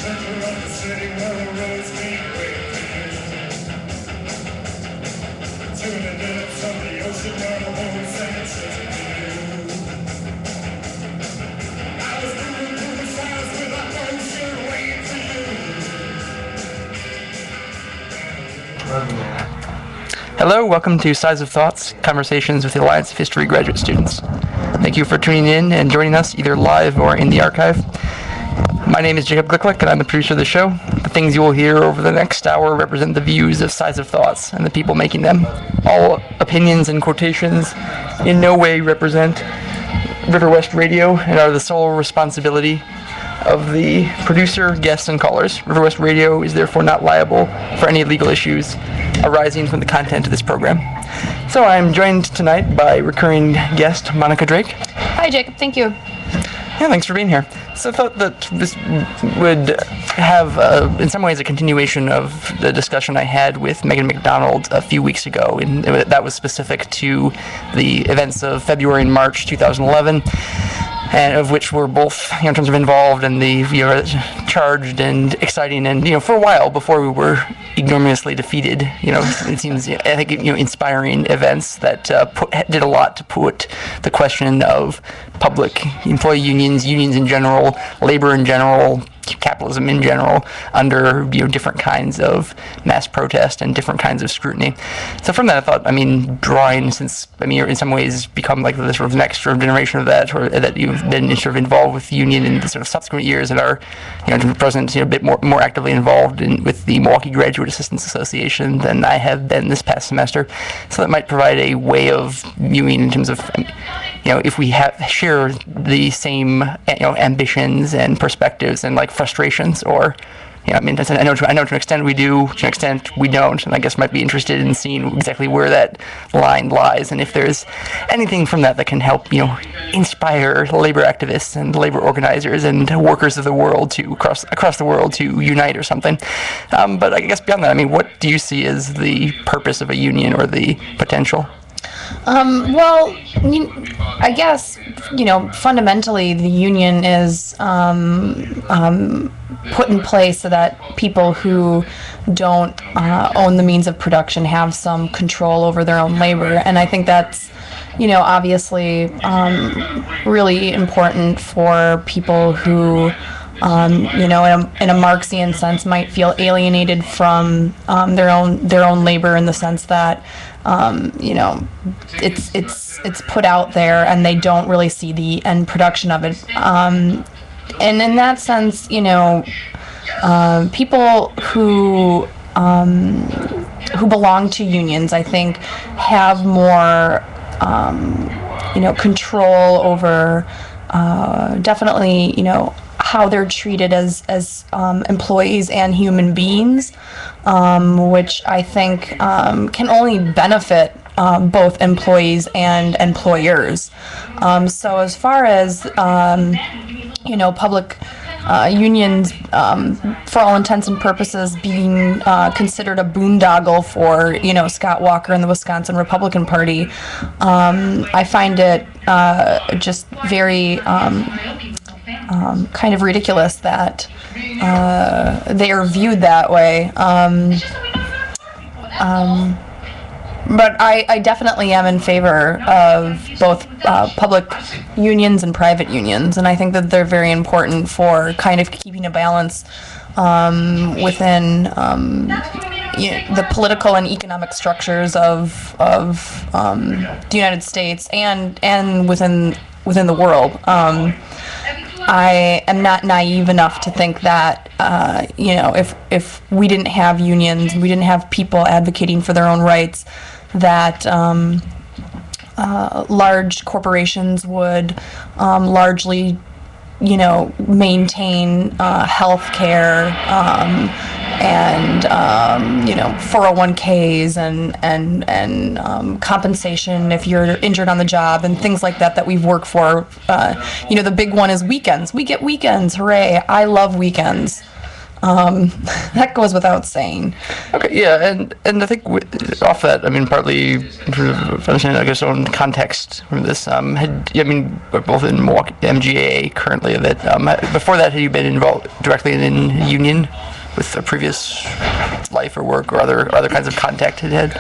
center of the city where the roads meet to the depths of the ocean where the whole senses I was moving through the silence without no sure waiting for you. Hello, welcome to Size of Thoughts, Conversations with the Alliance of History graduate students. Thank you for tuning in and joining us either live or in the archive. My name is Jacob Glicklick, and I'm the producer of the show. The things you will hear over the next hour represent the views of Size of Thoughts and the people making them. All opinions and quotations in no way represent River West Radio and are the sole responsibility of the producer, guests, and callers. River West Radio is therefore not liable for any legal issues arising from the content of this program. So I'm joined tonight by recurring guest Monica Drake. Hi, Jacob. Thank you. Yeah, thanks for being here. So I thought that this would have, in some ways, a continuation of the discussion I had with Megan McDonald a few weeks ago, and that was specific to the events of February and March 2011. And of which we're both, in terms of involved and the charged and exciting, and for a while before we were ignominiously defeated. It seems I think inspiring events that did a lot to put the question of public employee unions in general, labor in general, capitalism in general, under different kinds of mass protest and different kinds of scrutiny. So from that, I thought, drawing, since you're in some ways become like the sort of next sort of generation of that, or that you've been sort of involved with the union in the sort of subsequent years and are, to the present, a bit more actively involved with the Milwaukee Graduate Assistants Association than I have been this past semester. So that might provide a way of viewing in terms of, if we share the same, ambitions and perspectives and frustrations, or, I know to an extent we do, to an extent we don't, and I guess might be interested in seeing exactly where that line lies, and if there's anything from that can help, inspire labor activists and labor organizers and workers of the world to across the world to unite or something. But I guess beyond that, what do you see as the purpose of a union or the potential? Well, I guess, fundamentally the union is put in place so that people who don't own the means of production have some control over their own labor. And I think that's, obviously really important for people who, in a Marxian sense, might feel alienated from their own labor, in the sense that it's put out there and they don't really see the end production of it. And in that sense, people who belong to unions, I think, have more control over definitely how they're treated as employees and human beings, which I think can only benefit both employees and employers. So as far as public unions, for all intents and purposes, being considered a boondoggle for Scott Walker and the Wisconsin Republican Party, I find it just very kind of ridiculous that they are viewed that way. But I definitely am in favor of both public unions and private unions, and I think that they're very important for kind of keeping a balance within the political and economic structures of the United States and within the world. I am not naive enough to think that, if we didn't have unions, we didn't have people advocating for their own rights, that large corporations would largely, maintain health care and 401ks and compensation if you're injured on the job and things like that we've worked for. The big one is weekends. We get weekends, hooray! I love weekends. That goes without saying. Okay, yeah, and I think off that, I mean, partly sort of understanding, I guess, own context from this. We're both in Milwaukee MGAA currently. Before that, had you been involved directly in union with a previous life or work or other kinds of contact it had?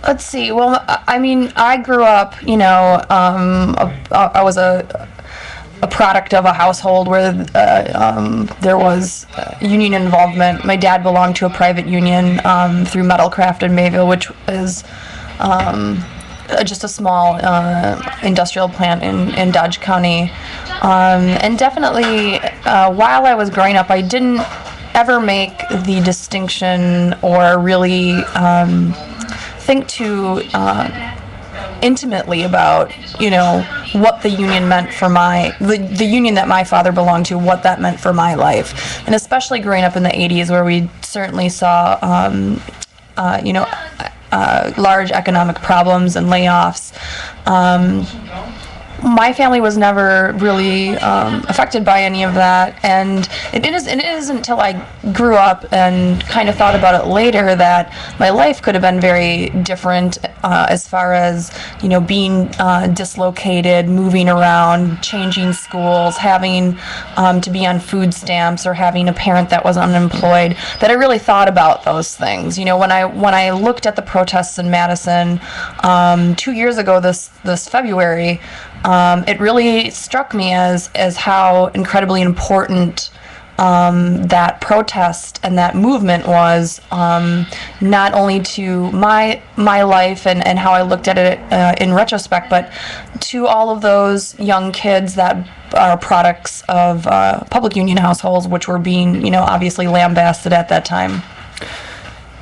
Let's see. Well, I mean, I grew up, I was a product of a household where there was union involvement. My dad belonged to a private union through Metalcraft in Mayville, which is just a small industrial plant in Dodge County. And definitely, while I was growing up, I didn't ever make the distinction or really think too intimately about what the union meant for the union that my father belonged to, what that meant for my life. And especially growing up in the 80s, where we certainly saw large economic problems and layoffs. My family was never really affected by any of that, and it isn't until I grew up and kind of thought about it later that my life could have been very different as far as being dislocated, moving around, changing schools, having to be on food stamps, or having a parent that was unemployed. That I really thought about those things. When I looked at the protests in Madison 2 years ago this February. It really struck me as how incredibly important that protest and that movement was, not only to my life and how I looked at it in retrospect, but to all of those young kids that are products of public union households, which were being obviously lambasted at that time.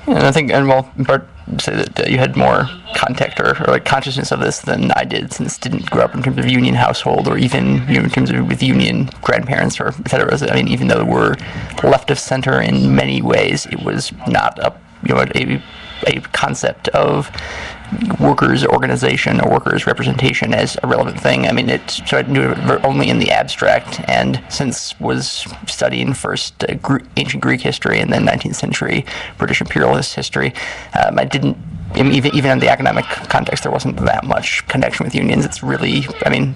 And I think, in part, say that you had more contact or like consciousness of this than I did, since didn't grow up in terms of union household, or even in terms of with union grandparents or et cetera. I mean, even though we're left of center in many ways, it was not a concept of workers' organization or workers' representation as a relevant thing. I mean, I knew it only in the abstract, and since was studying first ancient Greek history and then 19th century British imperialist history, I didn't, even in the academic context, there wasn't that much connection with unions. It's really, I mean,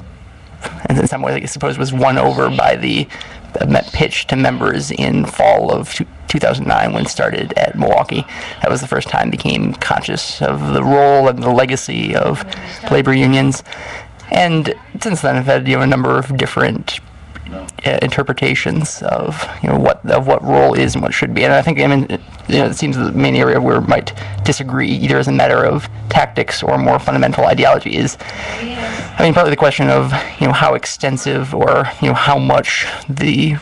in some ways, I suppose, was won over by the pitch to members in fall of 2009 when it started at Milwaukee. That was the first time I became conscious of the role and the legacy of labor unions. And since then, I've had a number of different interpretations of what role is and what should be. And I think it seems the main area where we might disagree, either as a matter of tactics or more fundamental ideology, is partly the question of how extensive or how much the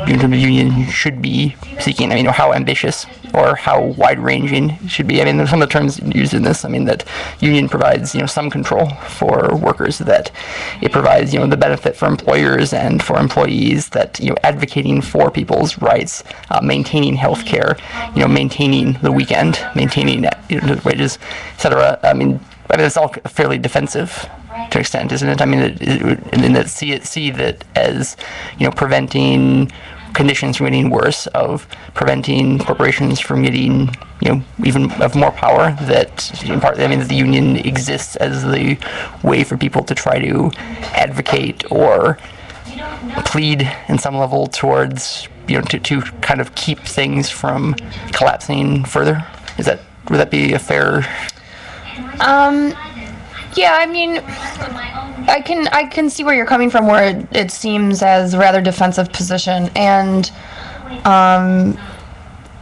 union should be seeking. How ambitious or how wide-ranging it should be. There's some of the terms used in this. That union provides some control for workers, that it provides the benefit for employers and for employees, that advocating for people's rights, maintaining health care, maintaining the weekend, maintaining wages, etc. It's all fairly defensive to an extent, isn't it? And that see that as preventing conditions from getting worse, of preventing corporations from getting even of more power. That in part, that the union exists as the way for people to try to advocate or plead in some level towards to kind of keep things from collapsing further. Would that be a fair? Yeah, I can see where you're coming from, where it seems as a rather defensive position, and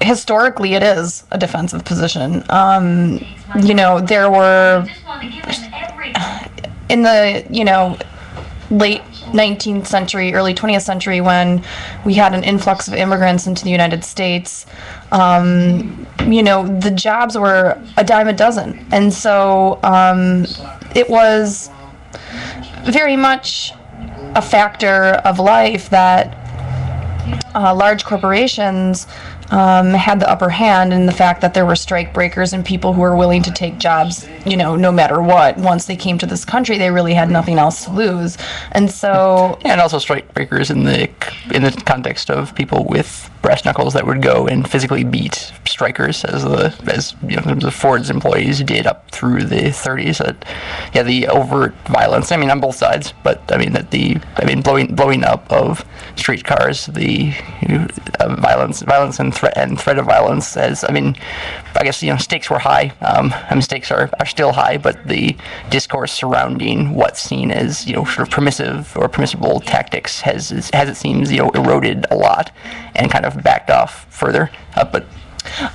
historically it is a defensive position. There were in the late 19th century, early 20th century, when we had an influx of immigrants into the United States, the jobs were a dime a dozen. And so it was very much a factor of life that large corporations had the upper hand in the fact that there were strike breakers and people who were willing to take jobs, no matter what. Once they came to this country, they really had nothing else to lose, and so. And also strike breakers in the context of people with brass knuckles that would go and physically beat strikers, as the Ford's employees did up through the 30s. The overt violence. I mean, on both sides, but I mean blowing up of streetcars, the violence and threat of violence. I guess stakes were high. Stakes are still high, but the discourse surrounding what's seen as sort of permissive or permissible tactics has it seems eroded a lot and kind of backed off further. But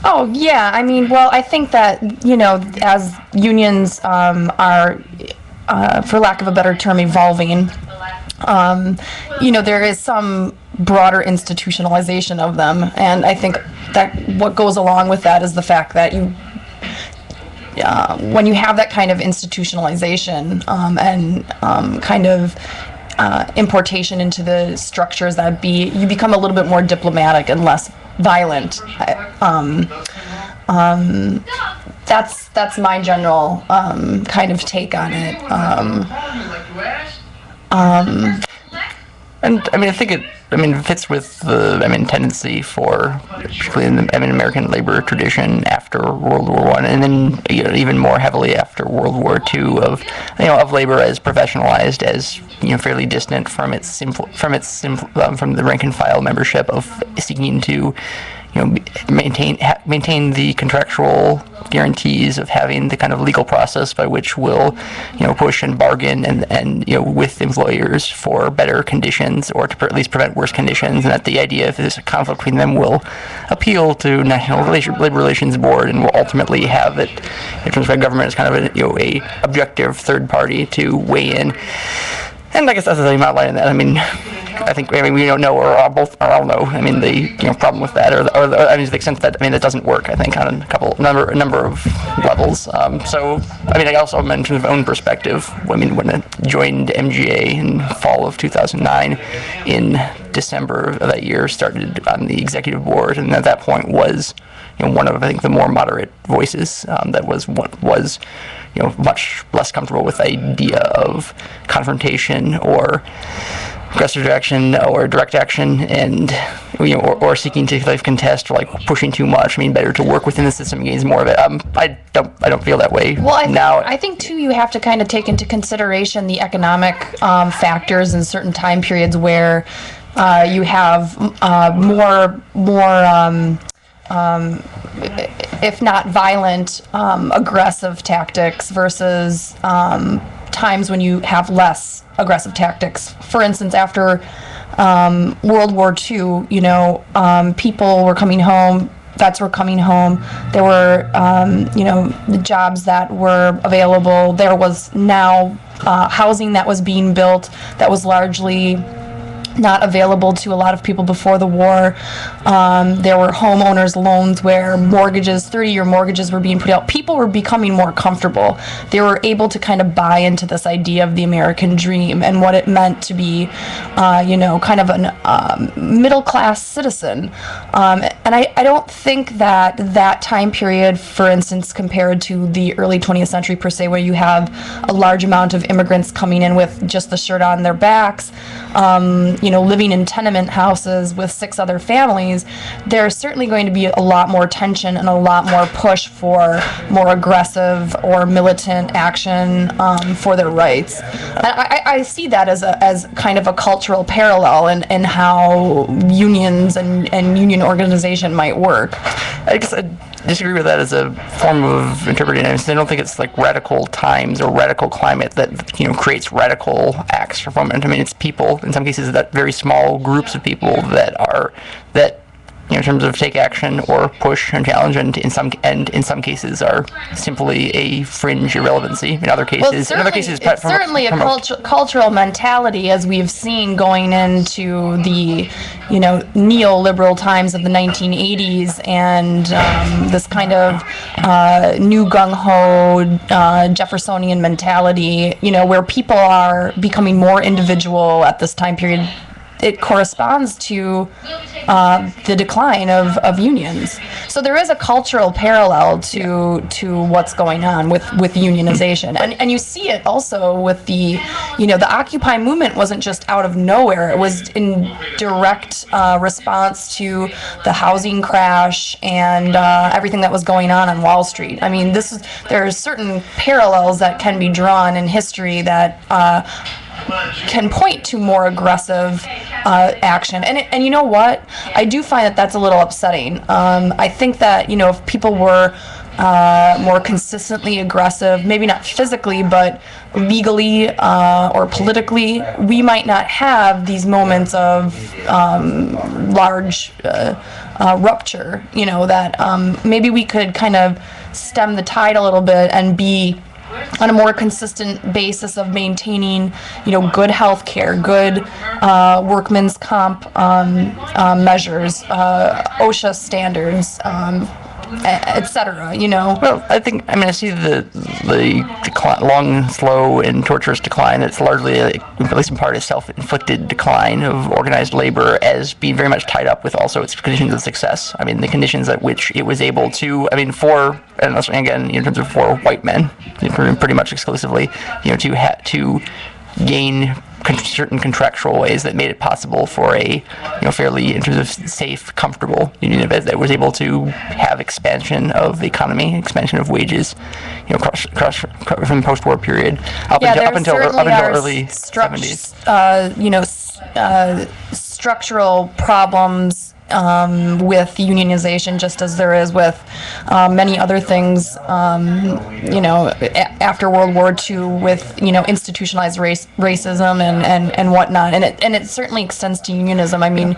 Oh, yeah. I think that, as unions are, for lack of a better term, evolving, there is some broader institutionalization of them. And I think that what goes along with that is the fact that when you have that kind of institutionalization and kind of importation into the structures you become a little bit more diplomatic and less violent. That's my general kind of take on it. And I think it fits with the tendency for, particularly in the American labor tradition after World War I, and then even more heavily after World War II, of labor as professionalized, as fairly distant from from the rank and file membership, of seeking to maintain the contractual guarantees of having the kind of legal process by which we'll push and bargain and with employers for better conditions, or to at least prevent worse conditions, and that the idea if there's a conflict between them will appeal to National Labor Relations Board and will ultimately have it in terms of the government as kind of a objective third party to weigh in. And I guess that's the same outline in that. I think we don't know, or all know. The problem with that, or to the extent that that doesn't work. I think on a number of levels. I also mentioned my own perspective. When I joined MGA in fall of 2009, in December of that year, started on the executive board, and at that point was one of, I think, the more moderate voices that was much less comfortable with the idea of confrontation or aggressive direction or direct action, and or seeking to contest, or pushing too much. Better to work within the system gains more of it. I don't feel that way. Well, I think too, you have to kind of take into consideration the economic factors in certain time periods where you have more if not violent, aggressive tactics versus times when you have less aggressive tactics. For instance, after World War II, people were coming home, vets were coming home. There were, the jobs that were available. There was now housing that was being built that was largely not available to a lot of people before the war. There were homeowners loans where 30-year mortgages were being put out. People were becoming more comfortable. They were able to kind of buy into this idea of the American dream and what it meant to be, kind of a middle-class citizen. And I don't think that time period, for instance, compared to the early 20th century per se, where you have a large amount of immigrants coming in with just the shirt on their backs, living in tenement houses with 6 other families, there's certainly going to be a lot more tension and a lot more push for more aggressive or militant action for their rights. And I see that as kind of a cultural parallel in how unions and union organization might work. I guess I disagree with that as a form of interpreting it. I don't think it's radical times or radical climate that creates radical acts from it. It's people, in some cases, that very small groups of people that in terms of take action or push and challenge, and in some cases are simply a fringe irrelevancy. In other cases, it's certainly a cultural mentality, as we've seen going into the neoliberal times of the 1980s, and this kind of new gung-ho Jeffersonian mentality, where people are becoming more individual at this time period it corresponds to the decline of unions. So there is a cultural parallel to what's going on with unionization, and you see it also with the Occupy movement wasn't just out of nowhere. It was in direct response to the housing crash and everything that was going on Wall Street. I mean, there are certain parallels that can be drawn in history that can point to more aggressive action. And you know what? I do find that that's a little upsetting. I think that, if people were more consistently aggressive, maybe not physically, but legally or politically, we might not have these moments of large rupture, that maybe we could kind of stem the tide a little bit and be on a more consistent basis of maintaining, good health care, good workman's comp measures, OSHA standards, etc. Well, I see the decline, long, slow, and torturous decline. It's largely, at least in part, a self-inflicted decline of organized labor as being very much tied up with also its conditions of success. I mean, the conditions at which it was able to, in terms of for white men, pretty much exclusively, to gain certain contractual ways that made it possible for a fairly, in terms of safe, comfortable union that was able to have expansion of the economy, expansion of wages, across from the post-war period up until early 70s. Structural problems with unionization, just as there is with many other things, after World War II with, institutionalized racism and whatnot. And it certainly extends to unionism. I mean,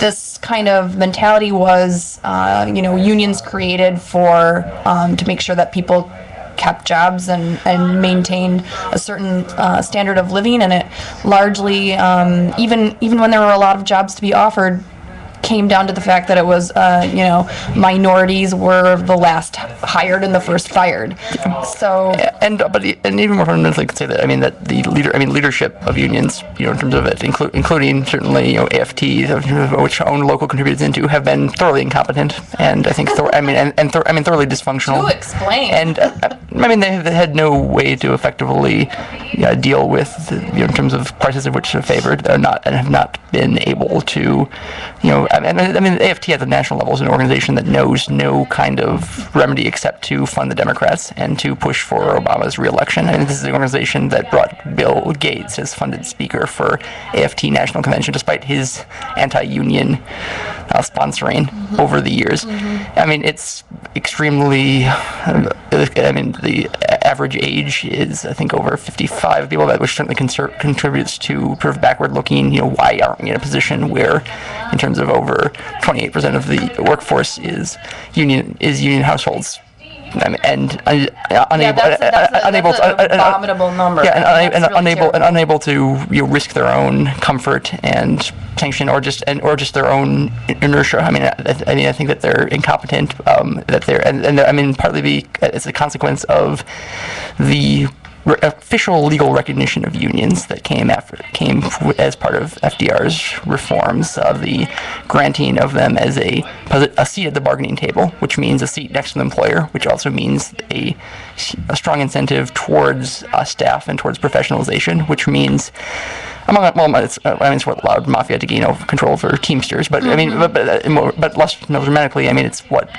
this kind of mentality was, unions created for, to make sure that people kept jobs and maintained a certain standard of living, and it largely, even when there were a lot of jobs to be offered, came down to the fact that it was, minorities were the last hired and the first fired. So, and even more fundamentally, I could say that that the leadership of unions, in terms of it, including certainly AFT, which own local contributors into, have been thoroughly incompetent, and I think thoroughly dysfunctional. To explain. And they had no way to effectively deal with in terms of prices of which they're favored, and have not been able to, AFT at the national level is an organization that knows no kind of remedy except to fund the Democrats and to push for Obama's re-election. And this is the organization that brought Bill Gates as funded speaker for AFT National Convention, despite his anti-union sponsoring over the years. It's extremely. The average age is, I think, over 55 people, which certainly contributes to sort of backward-looking. Why aren't we in a position where, in terms of over 28% of the workforce is union households, and unable that's an abominable number. Yeah, and really unable to risk their own comfort and sanction, or just their own inertia. I think that they're incompetent. Partly it's a consequence of the official legal recognition of unions that came as part of FDR's reforms, of the granting of them as a seat at the bargaining table, which means a seat next to the employer, which also means a strong incentive towards staff and towards professionalization, which means it's what allowed mafia to gain control over Teamsters, but but less dramatically, it's what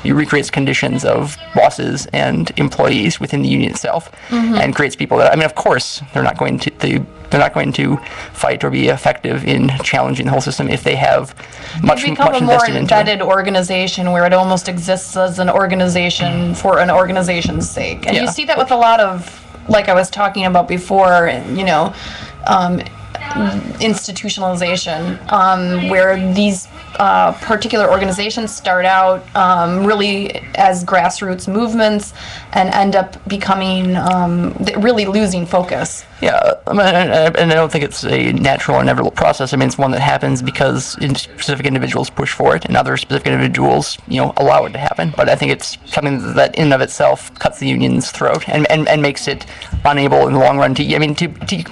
recreates conditions of bosses and employees within the union itself, and creates people that of course they're not going to fight or be effective in challenging the whole system if they have much invested into it. Become a more embedded organization where it almost exists as an organization for an organization's sake, and you see that with a lot of, like I was talking about before, institutionalization, where these particular organizations start out really as grassroots movements and end up becoming really losing focus. Yeah, and I don't think it's a natural or inevitable process. It's one that happens because specific individuals push for it, and other specific individuals, allow it to happen. But I think it's something that in and of itself cuts the union's throat and makes it unable in the long run to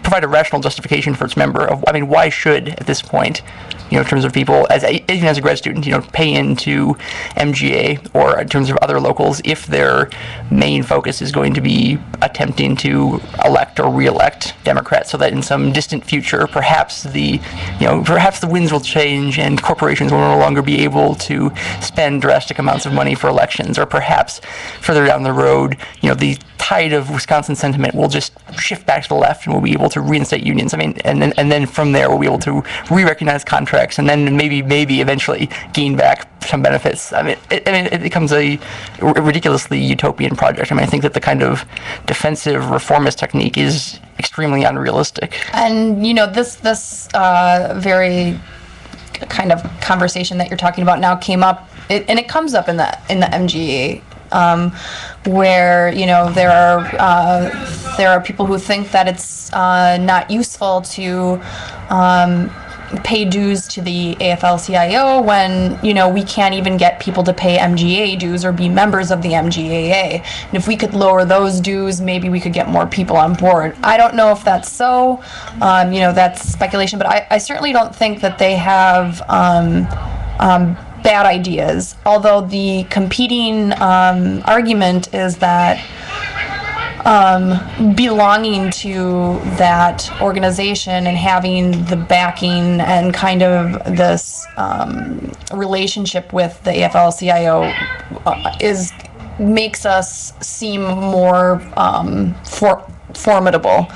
provide a rational justification for its member of, I mean, why should at this point, in terms of people, even as a grad student, pay into MGA or in terms of other locals if their main focus is going to be attempting to elect or re-elect Democrats, so that in some distant future, perhaps the winds will change and corporations will no longer be able to spend drastic amounts of money for elections, or perhaps further down the road, the tide of Wisconsin sentiment will just shift back to the left, and we'll be able to reinstate unions. I mean, and then from there we'll be able to re-recognize contracts, and then maybe eventually gain back some benefits. I mean, it becomes a ridiculously utopian project. I mean, I think that the kind of defensive reformist technique is extremely unrealistic. And this very kind of conversation that you're talking about now came up, and it comes up in the MGA. Where there are people who think that it's not useful to pay dues to the AFL-CIO when we can't even get people to pay MGA dues or be members of the MGAA. And if we could lower those dues, maybe we could get more people on board. I don't know if that's so. That's speculation, but I certainly don't think that they have bad ideas, although the competing argument is that belonging to that organization and having the backing and kind of this relationship with the AFL-CIO makes us seem more formidable.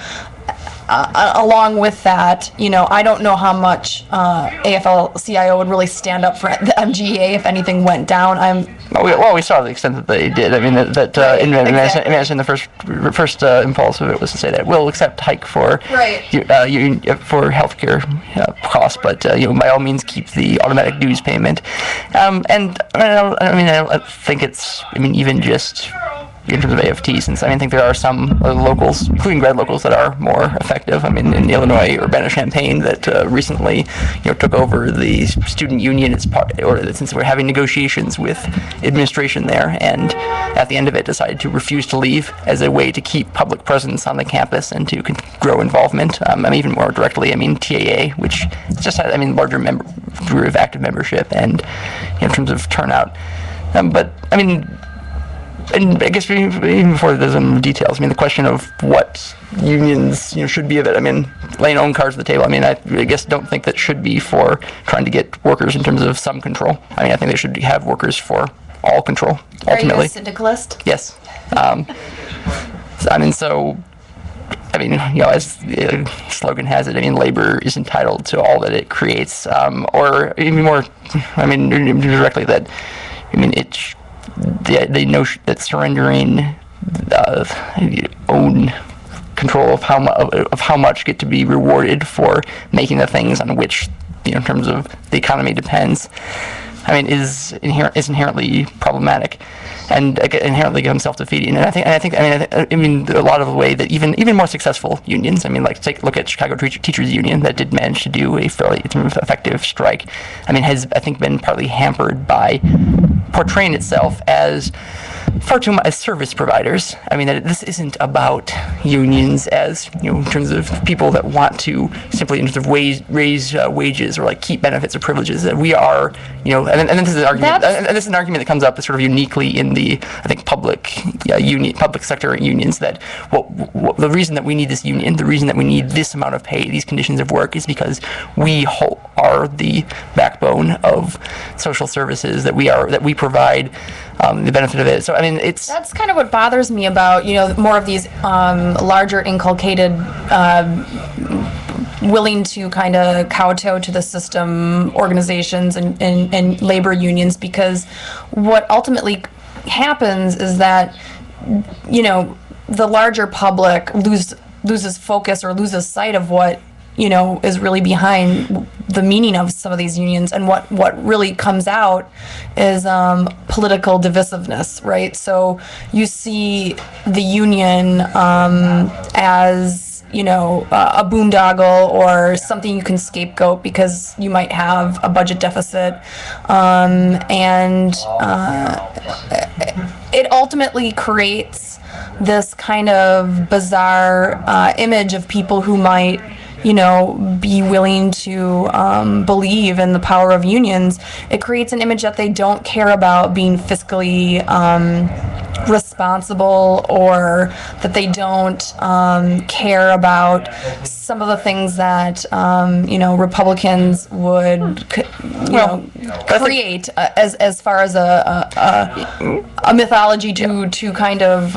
Along with that, I don't know how much AFL-CIO would really stand up for the MGA if anything went down. We saw the extent that they did. I mean, imagine the first impulse of it was to say that we'll accept hike for for healthcare costs, but by all means keep the automatic dues payment. And I don't think it's even just in terms of AFT, since I think there are some locals, including grad locals, that are more effective. I mean, in Illinois, Urbana-Champaign, that recently, took over the student union. Since we're having negotiations with administration there, and at the end of it, decided to refuse to leave as a way to keep public presence on the campus and to grow involvement. Even more directly, TAA, which just had, larger degree of active membership and in terms of turnout. And I guess even before there's some details, the question of what unions should be of it. Laying own cards on the table. I guess don't think that should be for trying to get workers in terms of some control. I think they should have workers for all control. Ultimately. Are you a syndicalist? Yes. As the slogan has it, labor is entitled to all that it creates, or even more, directly that, the notion that surrendering own control of how much get to be rewarded for making the things on which in terms of the economy depends, is inherently problematic and inherently self-defeating. And I think a lot of the way that even more successful unions, take a look at Chicago Teachers Union that did manage to do a fairly effective strike, has been partly hampered by portraying itself as far too much as service providers. That this isn't about unions as in terms of people that want to simply in terms of raise wages or keep benefits or privileges. That we are, and this is an argument. And this is an argument that comes up sort of uniquely in the public sector unions. That the reason that we need this union, the reason that we need this amount of pay, these conditions of work, is because we are the backbone of social services. That we provide the benefit of it. So that's kind of what bothers me about more of these larger inculcated willing to kind of kowtow to the system organizations and labor unions, because what ultimately happens is that the larger public loses focus or loses sight of what is really behind the meaning of some of these unions, and what really comes out is political divisiveness, right? So you see the union as a boondoggle or something you can scapegoat because you might have a budget deficit, and it ultimately creates this kind of bizarre image of people who might, be willing to believe in the power of unions. It creates an image that they don't care about being fiscally responsible, or that they don't care about some of the things that Republicans would create as far as a mythology to kind of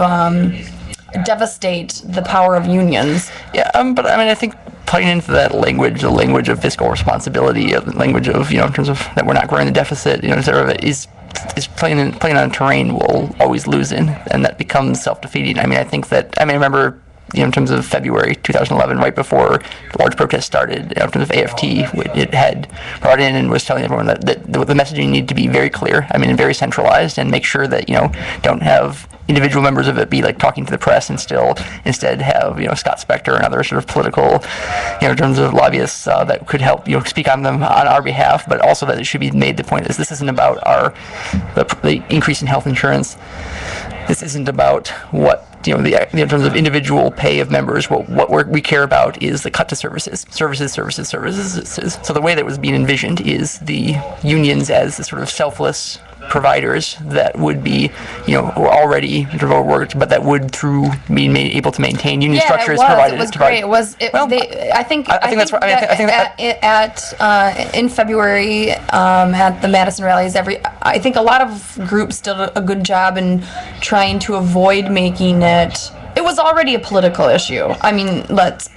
devastate the power of unions. Yeah, but I mean, I think playing into that language, the language of fiscal responsibility, the language of, in terms of that we're not growing the deficit, etc., is playing on a terrain we'll always lose in, and that becomes self-defeating. I mean, I remember, in terms of February 2011, right before the large protest started, in terms of AFT, it had brought in and was telling everyone that the messaging needed to be very clear, and very centralized, and make sure that, don't have individual members of it be like talking to the press, and instead have, Scott Spector and other sort of political, in terms of lobbyists that could help, speak on them on our behalf, but also that it should be made the point is this isn't about the increase in health insurance. This isn't about what, in terms of individual pay of members. What we care about is the cut to services. So the way that was being envisioned is the unions as the sort of selfless providers that would be, already overworked, but that would, through being able to maintain union structures, provided it was great. I think that's right. In February at the Madison rallies, I think a lot of groups did a good job in trying to avoid making it. It was already a political issue. I mean,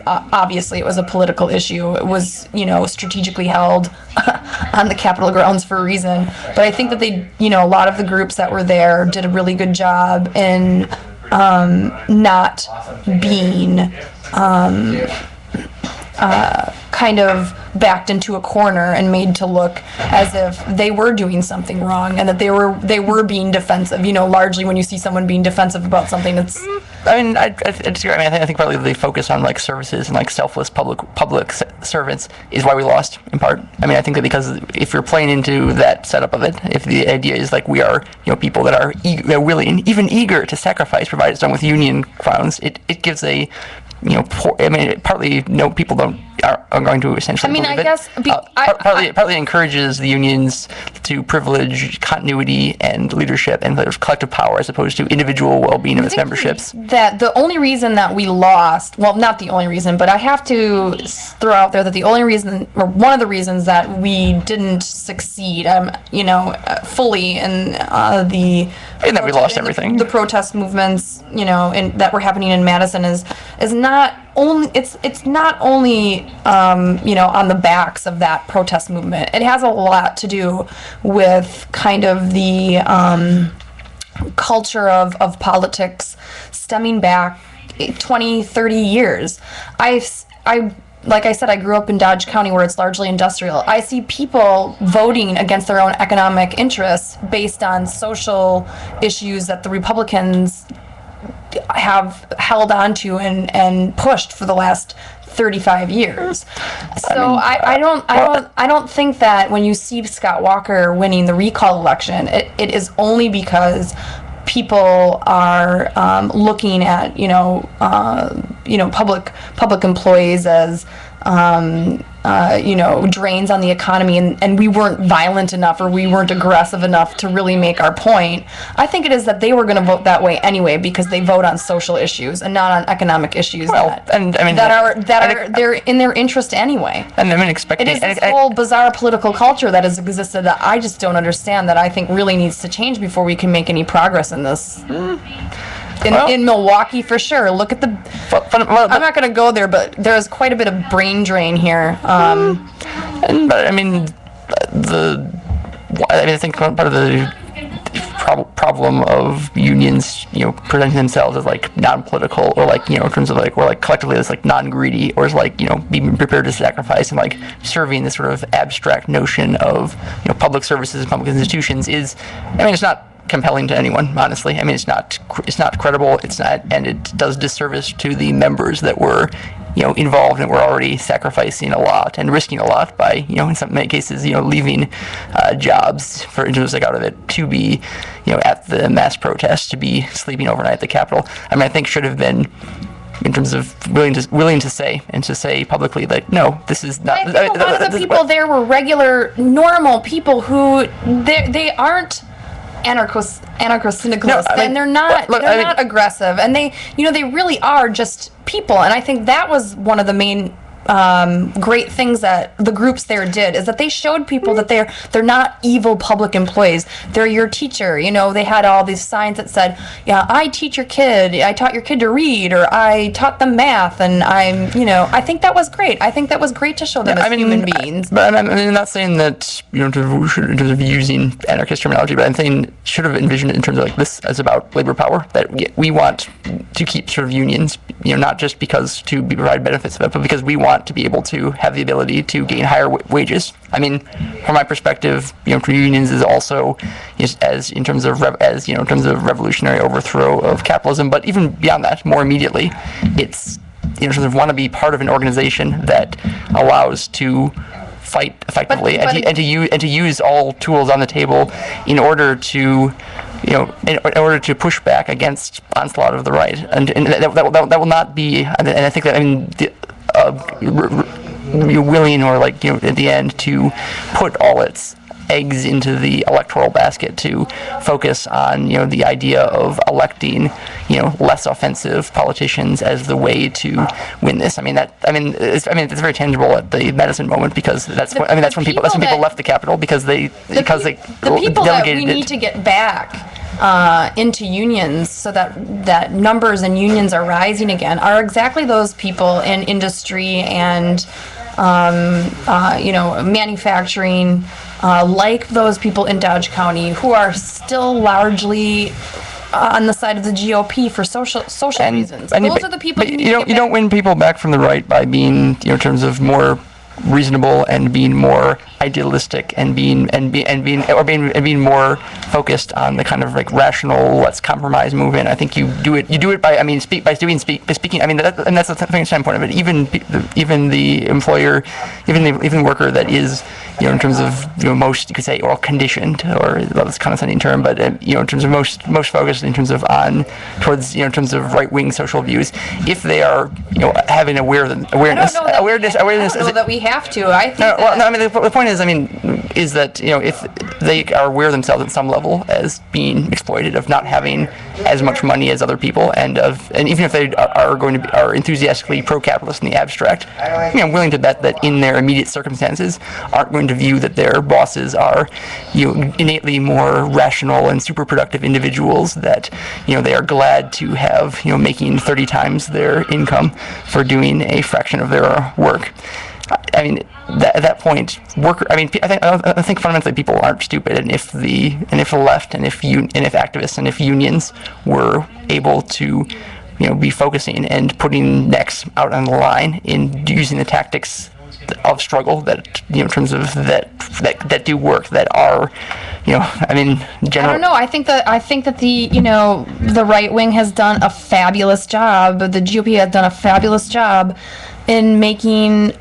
obviously it was a political issue. It was, strategically held on the Capitol grounds for a reason. But I think that they, a lot of the groups that were there did a really good job in not being kind of backed into a corner and made to look as if they were doing something wrong, and that they were being defensive. Largely when you see someone being defensive about something, it's. I disagree. I think partly the focus on services and selfless public servants is why we lost, in part. I think that because if you're playing into that setup of it, if the idea is we are people that are willing, even eager to sacrifice, provided it's done with union grounds, it gives a partly people are going to essentially believe it. Partly encourages the unions to privilege continuity and leadership and collective power as opposed to individual well-being of its memberships. That the only reason that we lost, well, not the only reason, but I have to throw out there that the only reason, or one of the reasons that we didn't succeed, fully in and that we lost everything. The protest movements, that were happening in Madison is not only it's not only on the backs of that protest movement. It has a lot to do with kind of the culture of politics stemming back 20, 30 years. Like I said, I grew up in Dodge County where it's largely industrial. I see people voting against their own economic interests based on social issues that the Republicans have held on to and pushed for the last 35 years. So I don't think that when you see Scott Walker winning the recall election, it is only because people are looking at public employees as drains on the economy, and we weren't violent enough or we weren't aggressive enough to really make our point. I think it is that they were going to vote that way anyway because they vote on social issues and not on economic issues they're in their interest anyway. And it is this whole bizarre political culture that has existed that I just don't understand, that I think really needs to change before we can make any progress in this. In Milwaukee, for sure. Look at I'm not going to go there, but there's quite a bit of brain drain here. I think part of the problem of unions, presenting themselves as non-political, or in terms of or collectively as non-greedy, or as being prepared to sacrifice and serving this sort of abstract notion of public services and public institutions is, it's not compelling to anyone, honestly. It's not credible. It's not, and it does disservice to the members that were involved and were already sacrificing a lot and risking a lot by, in some many cases, leaving jobs for intrinsic out of it to be, at the mass protest, to be sleeping overnight at the Capitol. I mean, I think should have been, in terms of willing to say publicly, like, no, this is not. I think a lot of the people there were regular, normal people who they aren't anarcho-syndicalists, and they're not not aggressive, and they really are just people. And I think that was one of the main great things that the groups there did, is that they showed people that they're not evil public employees. They're your teacher. They had all these signs that said, "Yeah, I taught your kid to read," or "I taught them math," and I think that was great. I think that was great to show them as human beings. But I'm not saying that in terms of using anarchist terminology, but I'm saying should have envisioned it in terms of like this as about labor power, that we want to keep sort of unions, not just because to provide benefits of it, but because we want to be able to have the ability to gain higher wages. I mean, from my perspective, unions is also as in terms of revolutionary overthrow of capitalism, but even beyond that, more immediately, it's sort of want to be part of an organization that allows to fight effectively and to use all tools on the table in order to in order to push back against onslaught of the right, and that will not be. And I think that you're willing, or at the end, to put all its eggs into the electoral basket, to focus on the idea of electing less offensive politicians as the way to win this. It's very tangible at the Madison moment, because that's when people left the Capitol because they people that we need to get back into unions, so that numbers and unions are rising again, are exactly those people in industry and manufacturing, like those people in Dodge County, who are still largely on the side of the GOP for social reasons. Those are the people you don't win people back from the right by being in terms of more reasonable and being more idealistic and being more focused on the kind of rational let's compromise movement. I think you do it by speaking. And that's the standpoint of it. Even the employer, even the worker that is in terms of most, you could say, or conditioned, or that's kind of condescending term, but in terms of most focused in terms of towards in terms of right wing social views, if they are having awareness. I don't know that we have to. I think the point is that if they are aware themselves at some level as being exploited, of not having as much money as other people, and even if they are enthusiastically pro-capitalist in the abstract, I'm willing to bet that in their immediate circumstances aren't going to view that their bosses are innately more rational and super productive individuals, that they are glad to have making 30 times their income for doing a fraction of their work. At that point, I think fundamentally people aren't stupid, and if the left and if activists and if unions were able to be focusing and putting necks out on the line in using the tactics of struggle that in terms of that do work, that are general. I don't know. I think that the right wing has done a fabulous job. The GOP has done a fabulous job in making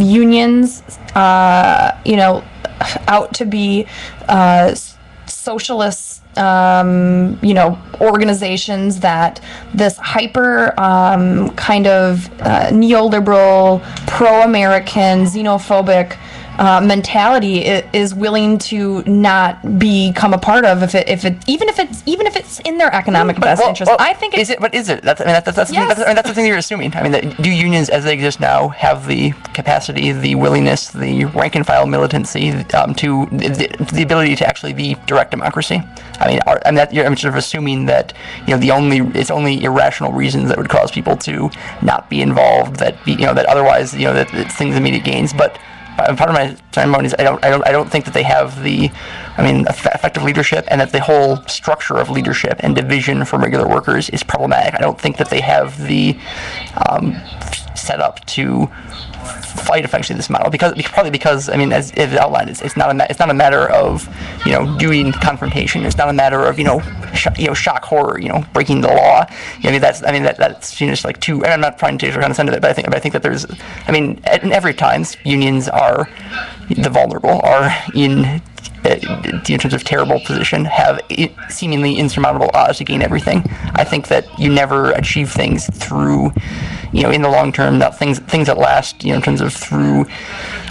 unions out to be socialist organizations, that this hyper kind of neoliberal, pro-American, xenophobic mentality is willing to not become a part of, even if it's in their economic best interest. I think is it. That's the thing you're assuming. That do unions as they exist now have the capacity, the willingness, the rank and file militancy to the ability to actually be direct democracy? I'm sort of assuming that it's only irrational reasons that would cause people to not be involved, that otherwise that it's things immediate gains, but. Part of my ceremony is I don't think that they have the effective leadership, and that the whole structure of leadership and division for regular workers is problematic. I don't think that they have the set up to fight effectively this model because I mean, as it outlined, it's not a matter of doing confrontation. It's not a matter of shock horror, breaking the law. I mean that's just like too. And I'm not trying to condescend to it, but I think that there's, I mean, in every times unions are the vulnerable, are in terms of terrible position, have seemingly insurmountable odds to gain everything. I think that you never achieve things through, in the long term, that things that last, in terms of through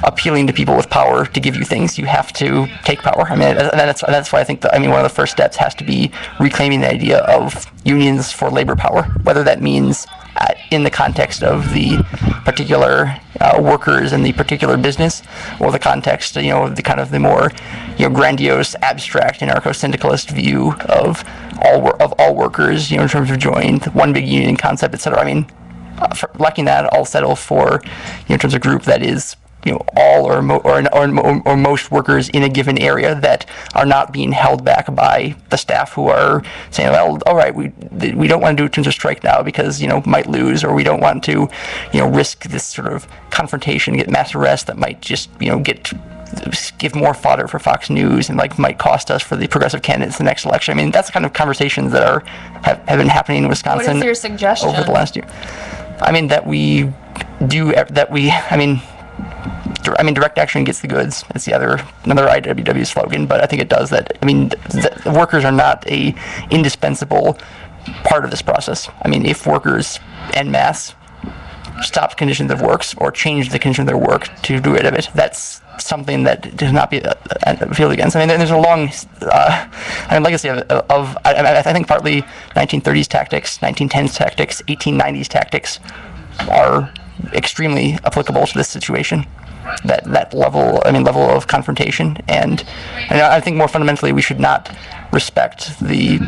appealing to people with power to give you things. You have to take power. I mean, and that's why I think that, one of the first steps has to be reclaiming the idea of unions for labor power, whether that means in the context of the particular workers and the particular business, or the context, the kind of the more, grandiose, abstract, anarcho-syndicalist view of all workers, in terms of joining one big union concept, etc. I mean, lacking that, I'll settle for, in terms of group that is, all or most workers in a given area that are not being held back by the staff who are saying, well, all right, we don't want to do it in terms of strike now because, might lose, or we don't want to, risk this sort of confrontation, get mass arrest that might just, give more fodder for Fox News and might cost us for the progressive candidates in the next election. I mean, that's the kind of conversations that have been happening in Wisconsin. What is your suggestion? Over the last year? I mean, direct action gets the goods. It's another IWW slogan, but I think it does that. I mean, the workers are not a indispensable part of this process. I mean, if workers en masse stop conditions of work or change the condition of their work to do rid of it, that's something that does not be appealed against. I mean, there's a long legacy of I think partly 1930s tactics, 1910s tactics, 1890s tactics are extremely applicable to this situation. That level of confrontation, and I think more fundamentally, we should not respect the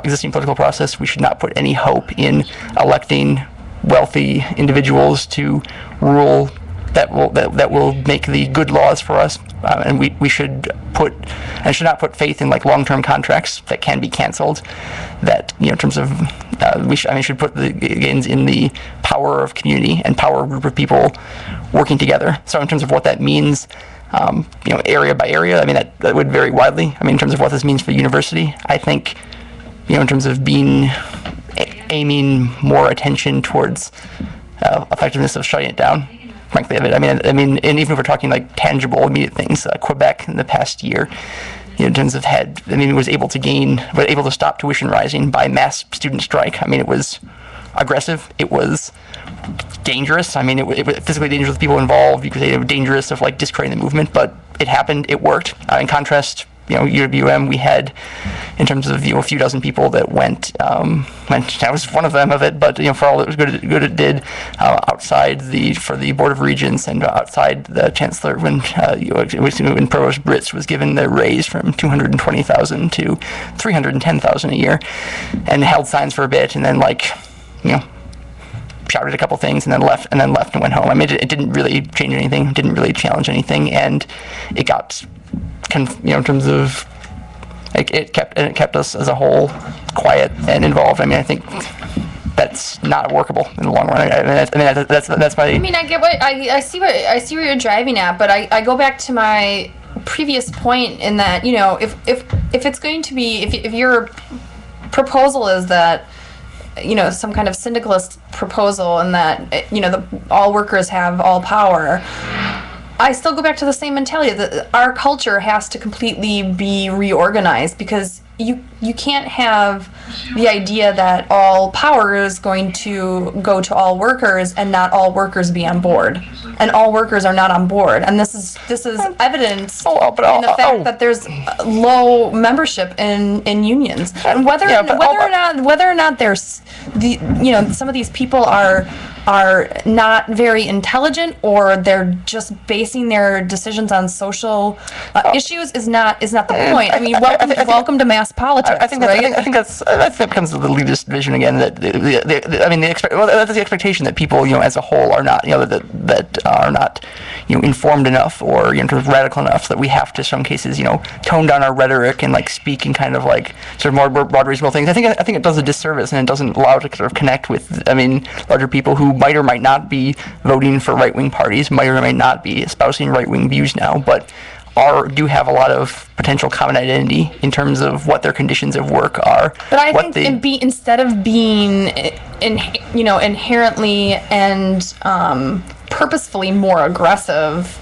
existing political process. We should not put any hope in electing wealthy individuals to rule that will make the good laws for us, and we should not put faith in long-term contracts that can be canceled. That in terms of should put the gains in the power of community and power of a group of people working together. So in terms of what that means, area by area, I mean that would vary widely. I mean in terms of what this means for the university, I think in terms of aiming more attention towards effectiveness of shutting it down. Frankly, of it. I mean, and even if we're talking tangible, immediate things, Quebec in the past year, in terms of was able to stop tuition rising by mass student strike. I mean, it was aggressive. It was dangerous. I mean, it was physically dangerous with people involved. You could say it was dangerous of discrediting the movement, but it happened. It worked. In contrast, UWM, we had, in terms of a few dozen people that went. I was one of them of it, but for all it was good it did, outside for the Board of Regents and outside the Chancellor when Provost Britz was given the raise from $220,000 to $310,000 a year, and held signs for a bit, and then shouted a couple things and then left and went home. I mean, it didn't really change anything, didn't really challenge anything, and it got. In terms of it kept us as a whole quiet and involved. I mean, I think that's not workable in the long run. That's my. I mean, I get what I see where you're driving at, but I go back to my previous point in that if it's going to be if your proposal is that some kind of syndicalist proposal and that all workers have all power. I still go back to the same mentality that our culture has to completely be reorganized, because you can't have the idea that all power is going to go to all workers and not all workers be on board, and all workers are not on board, and this is evidence in the fact that there's low membership in unions, and whether or not there's some of these people are not very intelligent, or they're just basing their decisions on social issues is not the point. I mean, welcome to mass politics. I think that becomes the elitist vision again. That's the expectation that people, as a whole, are not, that are not, informed enough or radical enough that we have to, in some cases, tone down our rhetoric and speak in kind of sort of more broad, reasonable things. I think it does a disservice, and it doesn't allow it to sort of connect with, larger people who who might or might not be voting for right-wing parties, might or might not be espousing right-wing views now, but do have a lot of potential common identity in terms of what their conditions of work are. But I think instead of being, inherently and purposefully more aggressive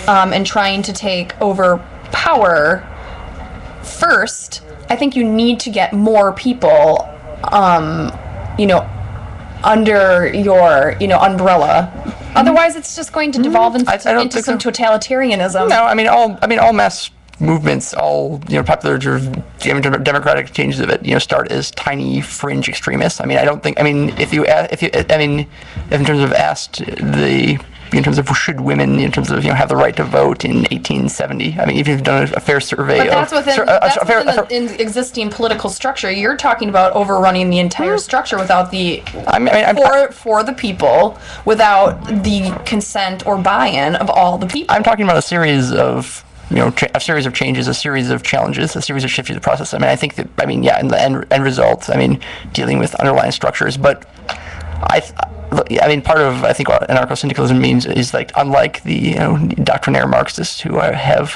and trying to take over power first, I think you need to get more people, under your, umbrella. Otherwise, it's just going to devolve into some totalitarianism. No, I mean all mass movements, all popular democratic changes of it, start as tiny fringe extremists. I mean, I don't think. I mean, if in terms of asked in terms of should women, in terms of have the right to vote in 1870. I mean, if you've done a fair survey, but that's within the existing political structure. You're talking about overrunning the entire structure without the for the people, without the consent or buy-in of all the people. I'm talking about a series of a series of changes, a series of challenges, a series of shifts in the process. I mean, I think that in the end result, dealing with underlying structures, but part of what anarcho-syndicalism means is unlike the doctrinaire Marxists who have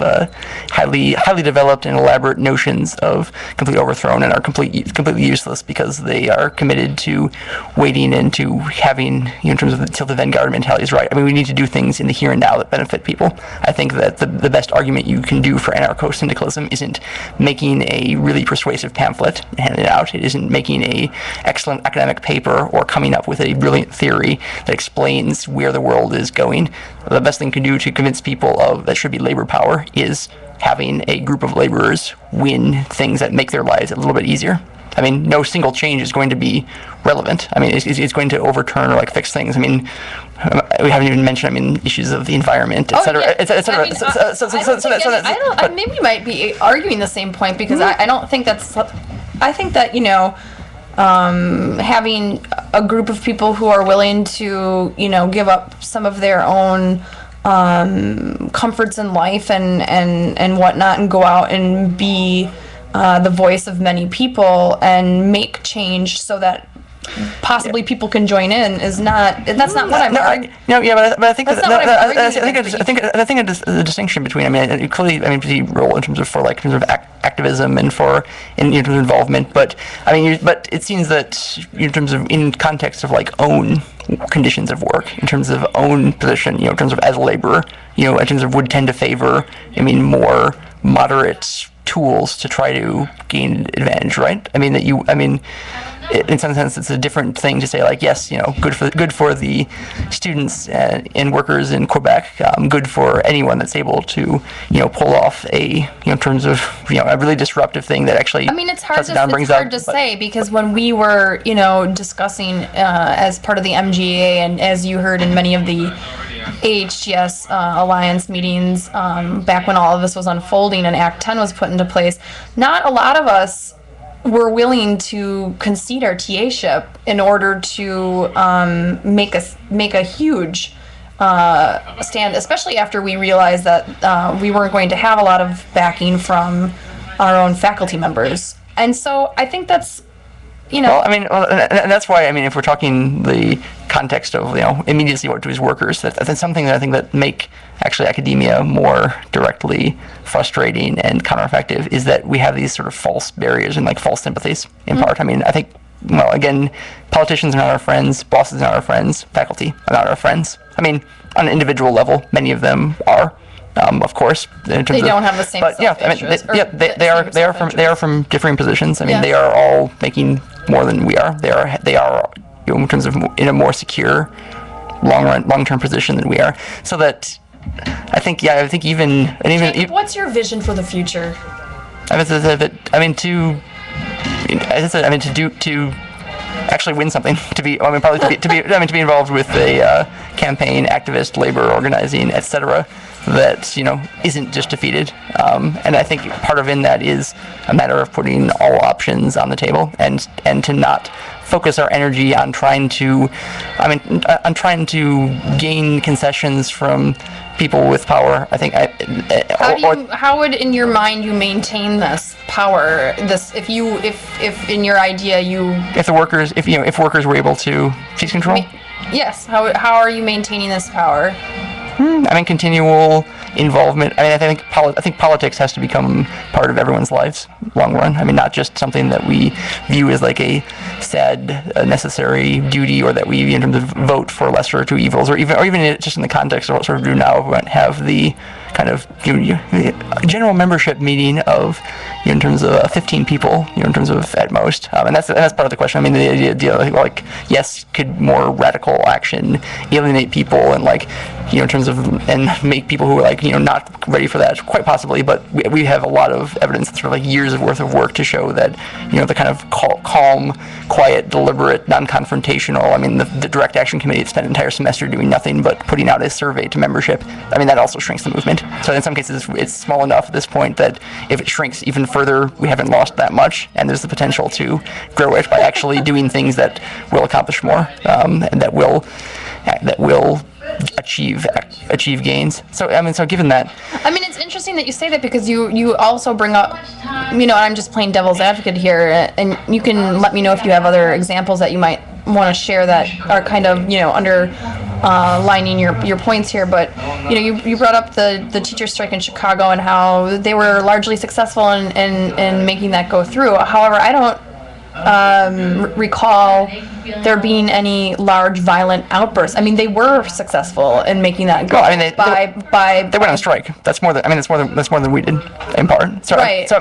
highly developed and elaborate notions of complete overthrow and are completely useless because they are committed to waiting and to having in terms of until the vanguard mentality is right. I mean, we need to do things in the here and now that benefit people. I think that the best argument you can do for anarcho-syndicalism isn't making a really persuasive pamphlet and handing it out. It isn't making a excellent academic paper or coming up with a brilliant theory that explains where the world is going. The best thing to do to convince people of that should be labor power is having a group of laborers win things that make their lives a little bit easier. I mean, no single change is going to be relevant. I mean, it's going to overturn or fix things. I mean, we haven't even mentioned, issues of the environment, et cetera, et cetera. Maybe you might be arguing the same point because I don't think that's. I think that having a group of people who are willing to, give up some of their own comforts in life and whatnot and go out and be the voice of many people and make change so that possibly people can join in is not. That's not what I'm arguing. But I think I think the distinction between clearly the role in terms of activism and in terms of involvement, but but it seems that in terms of in context of own conditions of work, in terms of own position, in terms of as a laborer, in terms of would tend to favor more moderate tools to try to gain advantage, right? In some sense, it's a different thing to say yes, good for the students and workers in Quebec, good for anyone that's able to, pull off in terms of, a really disruptive thing that actually. It's hard to say because when we were, discussing as part of the MGA and as you heard in many of the AHTS Alliance meetings back when all of this was unfolding and Act 10 was put into place, not a lot of us were willing to concede our TA-ship in order to make a huge stand, especially after we realized that we weren't going to have a lot of backing from our own faculty members. And so I think that's, Well, and that's why, if we're talking the context of, immediacy what to his workers, that's something that I think that make actually academia more directly frustrating and countereffective is that we have these sort of false barriers and false sympathies in part. I think, again, politicians are not our friends, bosses are not our friends, faculty are not our friends. On an individual level, many of them are. Of course, in terms they don't have the same. But they are from differing positions. They are all making more than we are. They are in terms of in a more secure, long-term position than we are. So that I think Jacob, what's your vision for the future? To actually win something, to be involved with a campaign, activist, labor organizing, etc. That isn't just defeated, and I think part of in that is a matter of putting all options on the table and to not focus our energy on trying to gain concessions from people with power. I think how would in your mind you maintain this power? If in your idea if workers were able to seize control. Yes. How are you maintaining this power? I mean, continual involvement. I mean, I think politics has to become part of everyone's lives, long run. I mean, not just something that we view as like a sad, necessary duty, or that we, in terms of vote for lesser of two evils, or even just in the context of what sort of do now, we have the kind of general membership meeting of, in terms of 15 people, in terms of at most, and that's part of the question. I mean, the idea like, yes, could more radical action alienate people and like, in terms of, and make people who are like, not ready for that? Quite possibly, but we have a lot of evidence, sort of like years of worth of work to show that, the kind of calm, quiet, deliberate, non-confrontational. I mean, the Direct Action Committee spent an entire semester doing nothing but putting out a survey to membership. I mean, that also shrinks the movement. So in some cases, it's small enough at this point that if it shrinks even further, we haven't lost that much, and there's the potential to grow it by actually doing things that will accomplish more, and that will achieve gains. So I mean, so given that, I mean, it's interesting that you say that, because you also bring up, I'm just playing devil's advocate here, and you can let me know if you have other examples that you might want to share that are kind of, underlining your points here. But you brought up the teacher strike in Chicago and how they were largely successful in making that go through. However, I don't recall there being any large violent outbursts. I mean, they were successful in making that go. Well, I mean, they went on strike. That's more than we did, in part. So, right. So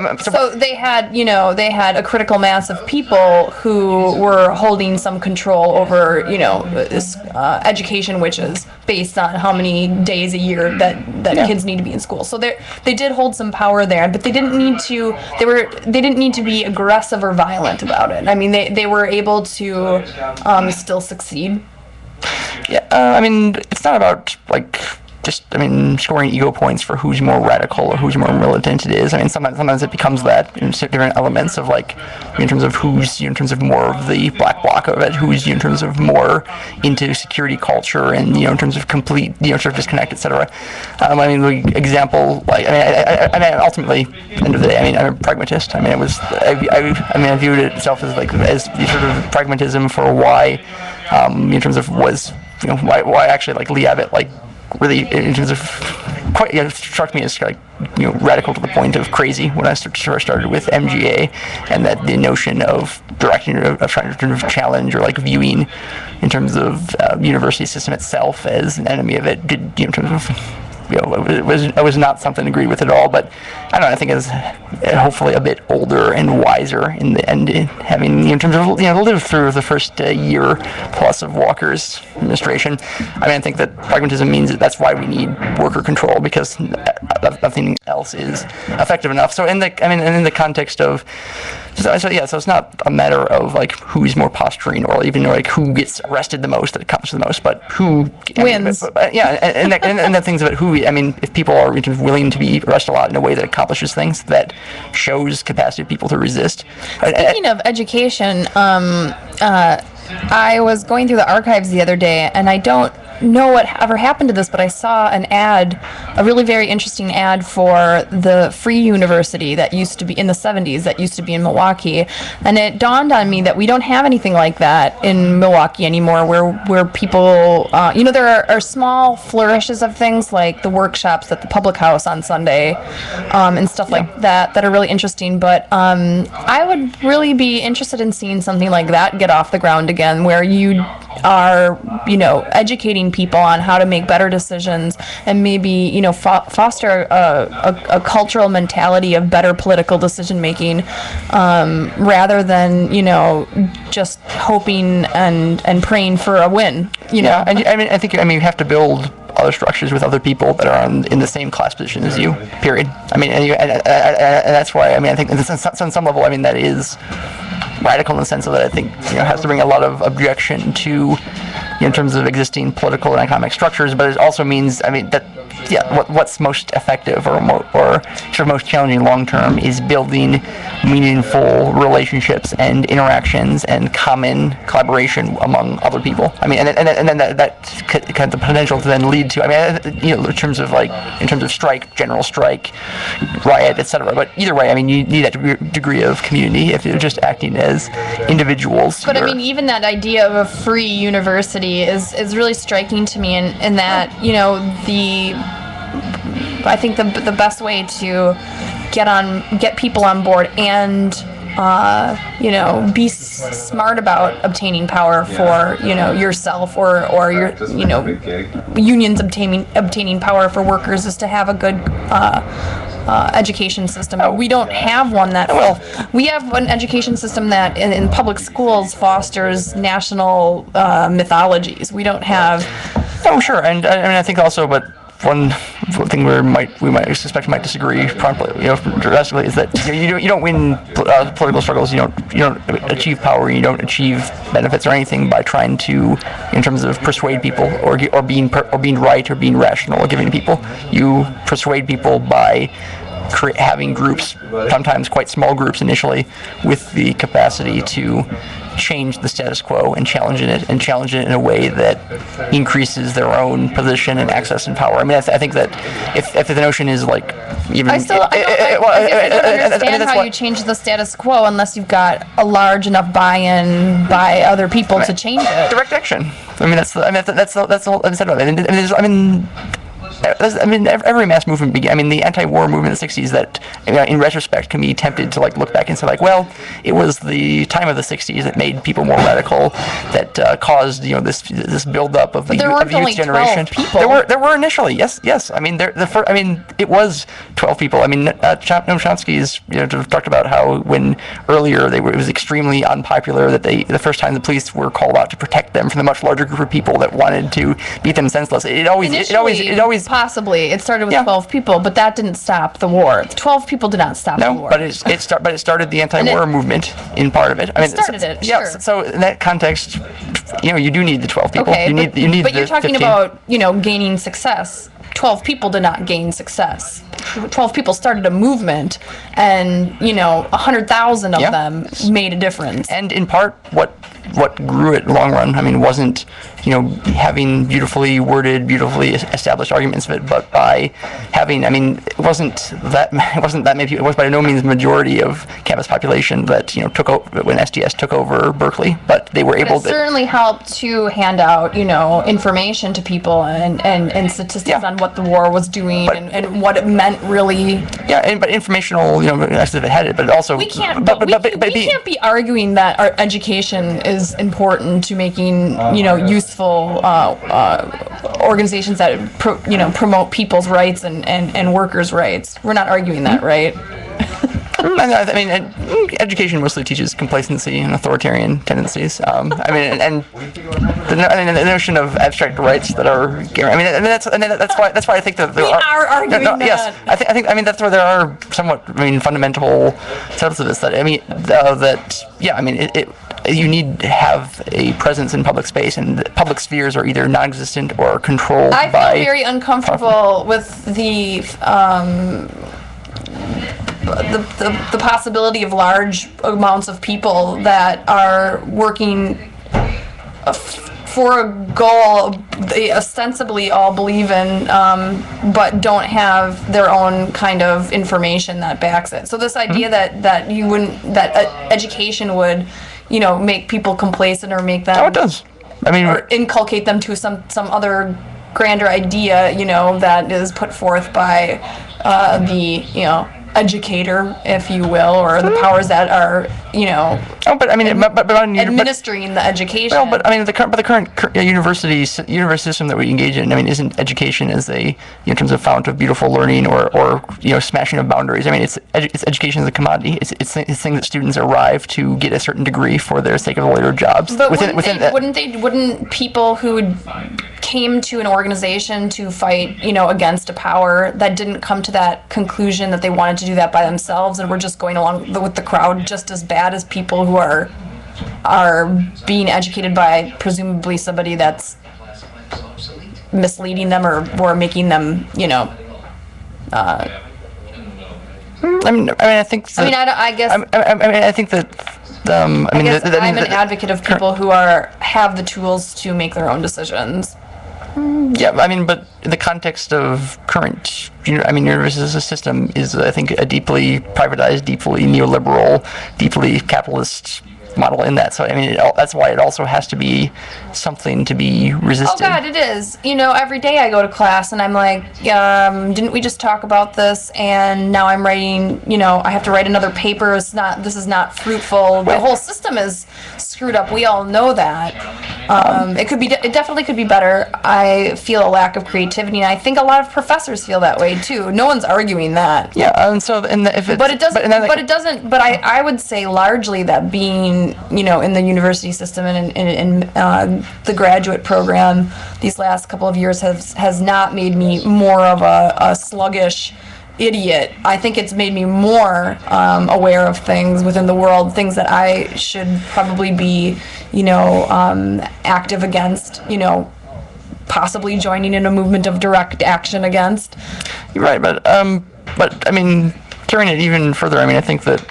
they had, a critical mass of people who were holding some control over, this education witches based on how many days a year that kids need to be in school. So they did hold some power there, but they didn't need to. They didn't need to be aggressive or violent about it. I mean, they were able to still succeed. Yeah, I mean, it's not about scoring ego points for who's more radical or who's more militant it is. I mean, sometimes it becomes that in different elements of in terms of who's in terms of more of the black bloc of it, who's in terms of more into security culture and in terms of complete sort of disconnect, etc. I mean, the example I mean ultimately, at the end of the day, I mean, I'm a pragmatist. I mean, I viewed it itself as sort of pragmatism for why, in terms of why actually Lee Abbott really, in terms of, struck me as radical to the point of crazy when I started with MGA, and that the notion of directing, of trying to challenge or viewing, in terms of university system itself as an enemy of it, did in terms of. It was not something I agreed with at all, but I don't know, I think it's hopefully a bit older and wiser in the end, having, in terms of, lived through the first year plus of Walker's administration. I mean, I think that pragmatism means that's why we need worker control, because nothing else is effective enough. So in the context of, so it's not a matter of who's more posturing or even who gets arrested the most that accomplishes the most, but who wins. And the things about who. I mean, if people are willing to be arrested a lot in a way that accomplishes things, that shows capacity of people to resist. Speaking of education, I was going through the archives the other day, and I don't know what ever happened to this, but I saw an ad, a really very interesting ad for the Free University that used to be in the 70s, that used to be in Milwaukee, and it dawned on me that we don't have anything like that in Milwaukee anymore, where people, there are small flourishes of things like the workshops at the public house on Sunday, and stuff like that are really interesting, but I would really be interested in seeing something like that get off the ground again, where you are, educating people on how to make better decisions and maybe, foster a cultural mentality of better political decision making, rather than, just hoping and praying for a win. Yeah, and I think you have to build other structures with other people that are in the same class position as you. Period. I mean, and that's why. I mean, I think on some level, I mean, that is radical in the sense of that I think has to bring a lot of objection to, in terms of existing political and economic structures, but it also means, I mean, that what's most effective or sort of most challenging long term is building meaningful relationships and interactions and common collaboration among other people. I mean, and then that kind of the potential to then lead to, I mean, in terms of strike, general strike, riot, etc. But either way, I mean, you need that degree of community if you're just acting as individuals. But I mean, even that idea of a free university University is really striking to me, in that, you know, I think the best way to get people on board and you know, be smart about obtaining power for, you know, yourself or your, you know, unions obtaining power for workers is to have a good education system. We don't have one that we have an education system that in public schools fosters national mythologies. We don't have. Oh, sure, and I mean I think also, but one thing we might suspect might disagree promptly, you know, drastically, is that you don't win political struggles. You don't achieve power. You don't achieve benefits or anything by trying to, in terms of persuade people or being right or being rational or giving people. You persuade people by having groups, sometimes quite small groups initially, with the capacity to change the status quo and challenge it in a way that increases their own position and access and power. I mean, I think that if the notion is like even I don't understand how you change the status quo unless you've got a large enough buy-in by other people to change it. Direct action. I mean, that's the whole instead of it. I mean, every mass movement began. I mean, the anti-war movement in the '60s that, you know, in retrospect, can be tempted to like look back and say like, well, it was the time of the '60s that made people more radical, that caused, you know, this buildup of the youth generation. 12 people. There were initially, yes. I mean, it was 12 people. I mean, Noam Chomsky's, you know, talked about how when earlier it was extremely unpopular that the first time the police were called out to protect them from the much larger group of people that wanted to beat them senseless. It always. Possibly. It started with 12 people, but that didn't stop the war. 12 people did not stop the war. But it started the anti-war movement in part of it. I mean, sure. So in that context, you know, you do need the 12 people. Okay, you need but you're talking 15. about, you know, gaining success. 12 people did not gain success. 12 people started a movement, and, you know, 100,000 of them made a difference. And in part, what grew it in the long run, I mean, wasn't, you know, having beautifully worded, beautifully established arguments of it, but by having, I mean, it wasn't that many people. It was by no means the majority of campus population that, you know, took over when SDS took over Berkeley, but they were able to. It certainly helped to hand out, you know, information to people and statistics on what the war was doing and what it meant really. Yeah, but informational, you know, as if it had it, but also. We can't be arguing that our education is important to making, you know, useful organizations that promote people's rights and workers' rights. We're not arguing that, right? I mean, education mostly teaches complacency and authoritarian tendencies. I mean, and the notion of abstract rights that are. I mean, that's why I think that there are arguing that. Yes, I mean that's where there are somewhat, I mean, fundamental setups of this that, I mean, I mean you need to have a presence in public space, and public spheres are either non-existent or controlled by. I feel very uncomfortable with the possibility of large amounts of people that are working for a goal they ostensibly all believe in, but don't have their own kind of information that backs it. So this idea that education would, you know, make people complacent or make them. Oh, it does. I mean, or inculcate them to some other grander idea, you know, that is put forth by the, you know, educator, if you will, or the powers that are, you know. Oh, but I mean, administering the education. Well, but I mean, the current university system that we engage in, I mean, isn't education as in terms of fount of beautiful learning or you know, smashing of boundaries. I mean, it's education as a commodity. It's thing that students arrive to get a certain degree for their sake of later jobs. But wouldn't people who came to an organization to fight, you know, against a power that didn't come to that conclusion that they wanted to do that by themselves and were just going along with the crowd just as bad as people who are being educated by presumably somebody that's misleading them or making them, you know. I think that. I'm an advocate of people who have the tools to make their own decisions. Yeah, I mean, but in the context of current, university system is, I think, a deeply privatized, deeply neoliberal, deeply capitalist model in that. So I mean, that's why it also has to be something to be Oh resisted. God, it is. You know, every day I go to class and I'm like, didn't we just talk about this? And now I'm writing. You know, I have to write another paper. This is not fruitful. The whole system is screwed up. We all know that. It definitely could be better. I feel a lack of creativity, and I think a lot of professors feel that way too. No one's arguing that. Yeah, and so if it's, But it doesn't. and then, But it doesn't. But I would say largely that being, you know, in the university system and in the graduate program these last couple of years has not made me more of a sluggish idiot. I think it's made me more aware of things within the world, things that I should probably be, you know, active against. You know, possibly joining in a movement of direct action against. You're right, but I mean, carrying it even further, I mean, I think that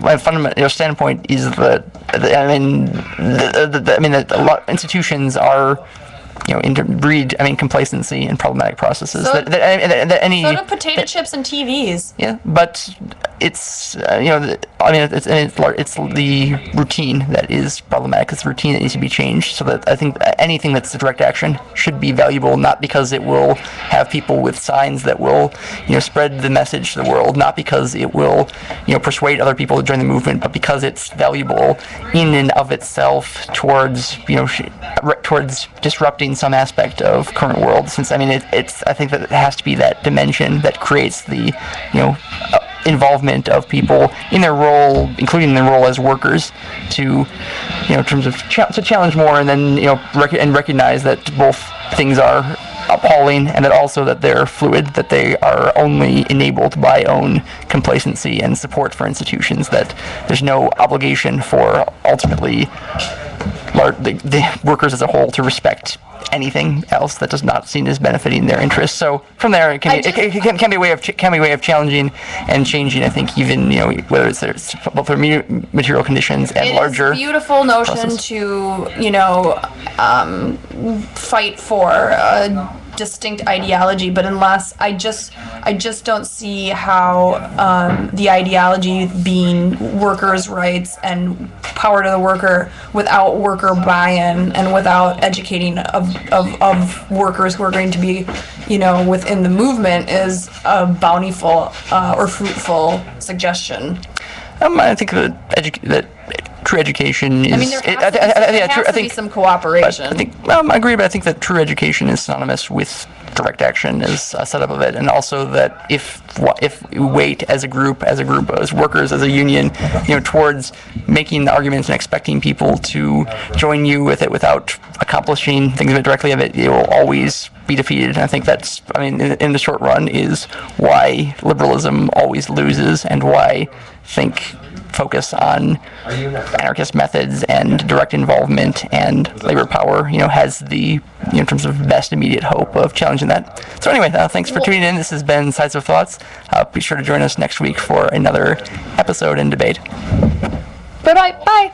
my fundamental standpoint is that that a lot institutions are, you know, breed complacency and problematic processes. So- that any So do potato chips and TVs. yeah, but it's it's the routine that is problematic. It's the routine that needs to be changed. So that I think anything that's a direct action should be valuable, not because it will have people with signs that will, you know, spread the message to the world, not because it will, you know, persuade other people to join the movement, but because it's valuable in and of itself towards, you know, towards disrupting some aspect of current world. Since I think that it has to be that dimension that creates the, you know, involvement of people in their role, including their role as workers, to, you know, in terms of to challenge more, and then, you know, recognize that both things are appalling, and that also that they're fluid, that they are only enabled by own complacency and support for institutions, that there's no obligation for ultimately the workers as a whole to respect anything else that does not seem as benefiting their interests. So from there, it can be a way of challenging and changing. I think even, you know, whether it's both their material conditions and larger. It's a beautiful notion process. to, you know, fight for a distinct ideology, but unless I just don't see how the ideology being workers' rights and power to the worker without worker buy-in and without educating of workers who are going to be, you know, within the movement is a bountiful or fruitful suggestion. I think that true education is. I mean, there has to be some cooperation. I think I agree, but I think that true education is synonymous with direct action as a setup of it, and also that if we wait as a group, as workers, as a union, you know, towards making the arguments and expecting people to join you with it without accomplishing things directly of it, it will always be defeated. And I think that's, in the short run, is why liberalism always loses, and why focus on anarchist methods and direct involvement and labor power, you know, has the, you know, in terms of best immediate hope of challenging that. So anyway, thanks for tuning in. This has been Sides of Thoughts. Be sure to join us next week for another episode and debate. Bye-bye. Bye.